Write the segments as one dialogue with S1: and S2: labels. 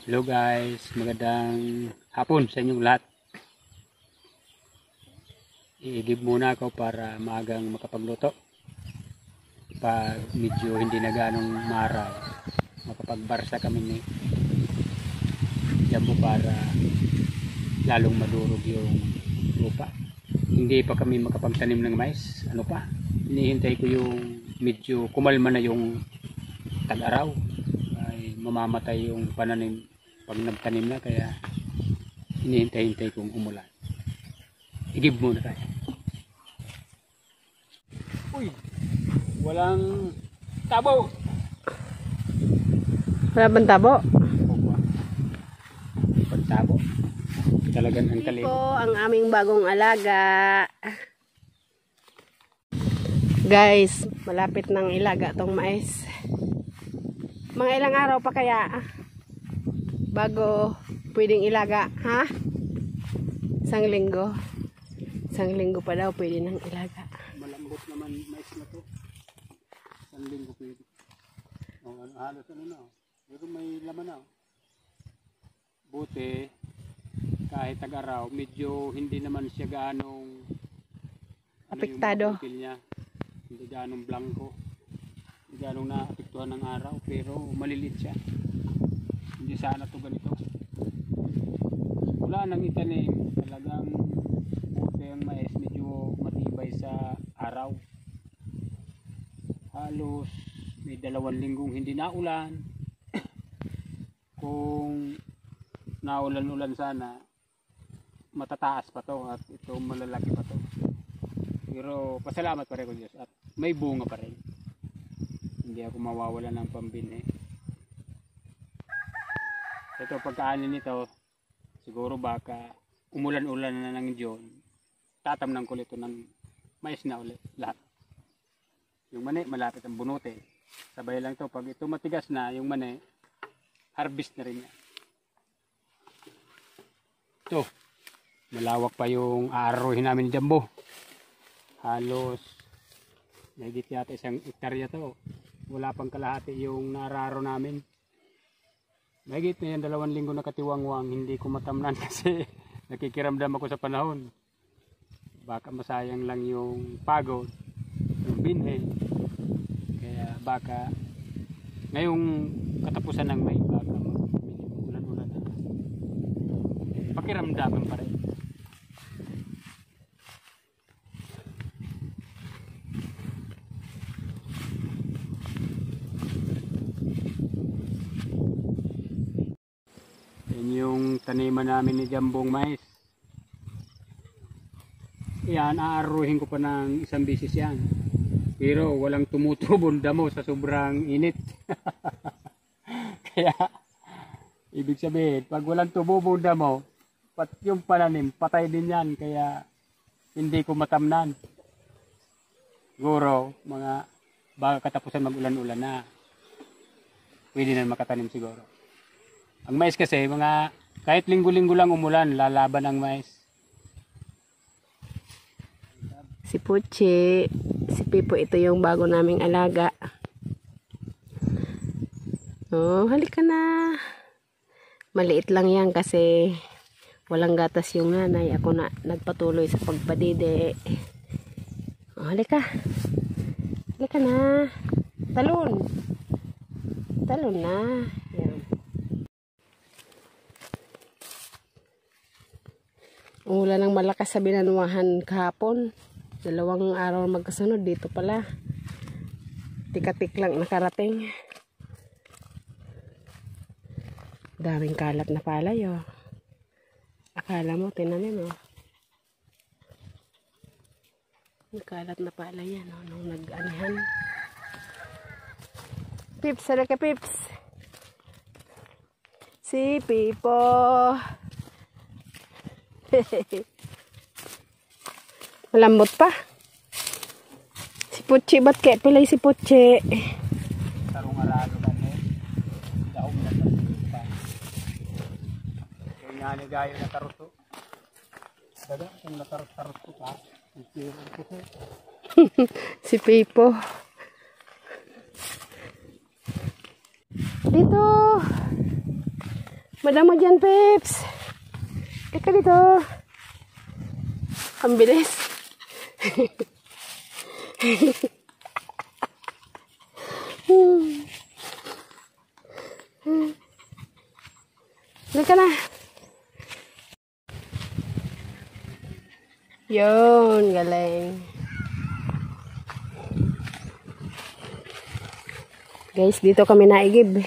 S1: Hello guys, magandang hapon sa inyong lahat. I-give muna ako para maagang makapagluto. Pag medyo hindi na ganong maraw, makapagbarsa kami ni Jambo para lalong madurog yung lupa. Hindi pa kami makapagtanim ng mais. Ano pa? Hinihintay ko yung medyo kumalma na yung tag-araw. Ay mamamatay yung pananim pag nagtanim na, kaya hinihintay-hintay kong umulan. I-give muna tayo. Uy! Walang tabo!
S2: Wala bang tabo?
S1: Pagtabo. Talagang ang talim.
S2: Ito ang aming bagong alaga. Guys, malapit nang ilaga tong mais. Mga ilang araw pa kaya bago pwedeng ilaga, ha? Isang linggo. Isang linggo pa daw pwede nang ilaga.
S1: Malambot naman mais na to. Isang linggo pwede. O, halos ano na. Pero may laman na. Buti, kahit tag-araw, medyo hindi naman siya ganong
S2: Apektado.
S1: Ano niya, hindi ganong blanco. Hindi ganong naapektuhan ng araw. Pero malilit siya. Hindi sana to ganito. Wala nang itanim. Talagang buti ang mais, medyo matibay sa araw. Halos may 2 linggong hindi naulan. Kung naulan-ulan sana, matataas pa to at ito malalaki pa to. Pero pasalamat pa rin ko Diyos at may bunga pa rin. Hindi ako mawawala ng pambinhi. Ito pagkaanin nito, siguro baka umulan-ulan na ng Diyon, tatamnan ko ito ng mais na ulit lahat. Yung mani malapit ang bunuti. Sabay lang ito, pag ito matigas na yung mani, harvest na rin niya. Ito, malawak pa yung aaruhin namin ni Jambo. Halos nagit yata 1 hektarya to. Wala pang kalahati yung nararo namin. Mahigit na yan 2 linggo nakatiwangwang, hindi ko matamnan kasi nakikiramdam ako sa panahon. Baka masayang lang yung pagod, yung binhe. Kaya baka ngayong katapusan ng May, baka medyo ulan-ulan na. Pakiramdaman pa rin. Yung taniman namin ni Jambong mais. Yan, aaruhin ko pa ng 1 beses yan. Pero walang tumutubong damo sa sobrang init. Kaya, ibig sabihin, pag walang tumubong damo, yung pananim, patay din yan. Kaya, hindi ko matamnan. Siguro, baga katapusan mag-ulan-ulan na, pwede na makatanim siguro. Ang mais kasi, kahit linggo-linggo lang umulan, lalaban ang mais.
S2: Si Puchi, si Pipo, ito yung bago naming alaga. Oh, halika na. Maliit lang yan kasi walang gatas yung nanay. Ako na nagpatuloy sa pagpadide. Oh, halika. Halika na. Talon. Talon na. Yan. Umulan ng malakas sa Binanuahan kahapon. 2 araw magkasunod dito pala. Tikatik lang nakarating. Daming kalat na palay oh. Akala mo tinanim oh. May kalat na palay yan oh, nung nag-anihan. Pips, sana ka Pips. Si Pipo. Malambot pa. Si Puchi, ba't kaya pilay si Puchi?
S1: Tarong arado kami. Daong na tarong pa. Kaya nga ni gayo na taruto. Daga, kung natarot-taruto pa.
S2: Si Pipo. Dito. Madama dyan, Peps. Ika dito. Ang bilis. Halika na. Yun, galing. Guys, dito kami naigib.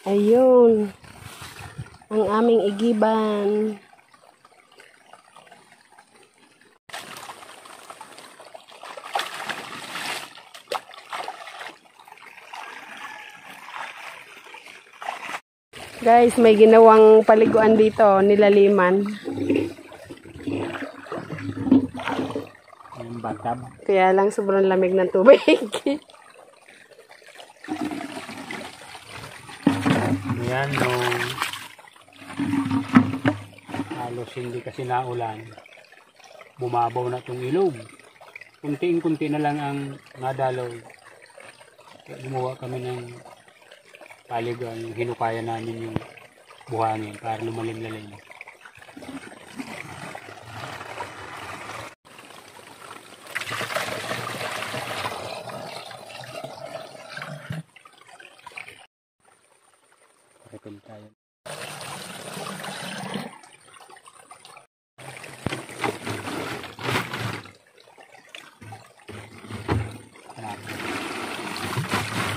S2: Ayun. Ang aming igiban. Guys, may ginawang paliguan dito, nilaliman.
S1: Yung batab.
S2: Kaya lang sobrang lamig ng tubig.
S1: Ayan, nung halos hindi kasi naulan, bumabaw na itong ilog. Kunting-kunti na lang ang nadalaw. Kaya gumawa kami ng paligan, hinukayan namin yung buhangin para lumalim-lalim. Rekom tayo.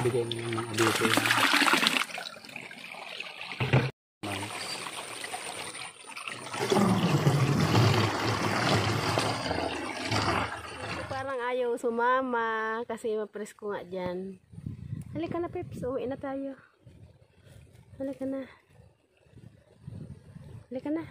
S1: Bigay mo yung abuso.
S2: Parang ayaw sumama kasi mapresko nga dyan. Halika na, Peps. Uwi na tayo. Halika na. Halika na.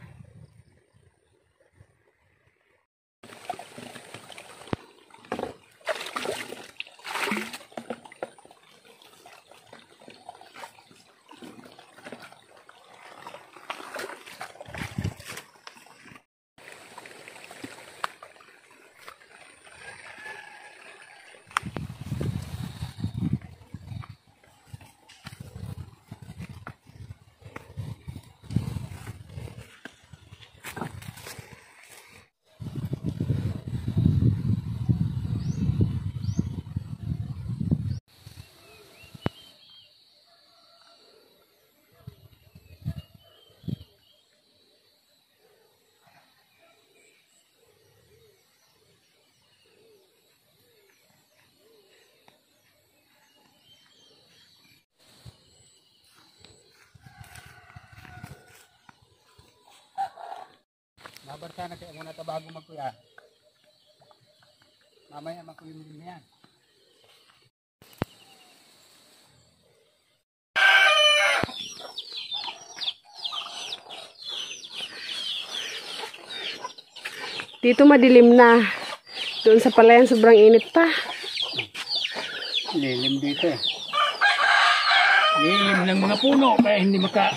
S1: Mabarsa na kaya muna ito bago magkuya. Mamaya magkuya mo din yan.
S2: Dito madilim na. Doon sa palayan sobrang init pa.
S1: Lilim dito eh. Lilim ng mga puno kaya hindi maka...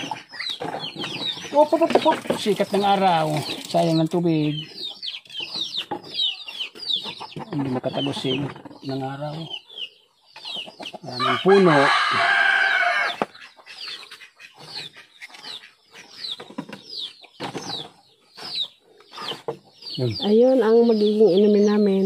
S1: Sikat ng araw. Sayang ng tubig. Hindi makatagusig ng araw. Maraming puno.
S2: Ayun ang magiging inumin namin.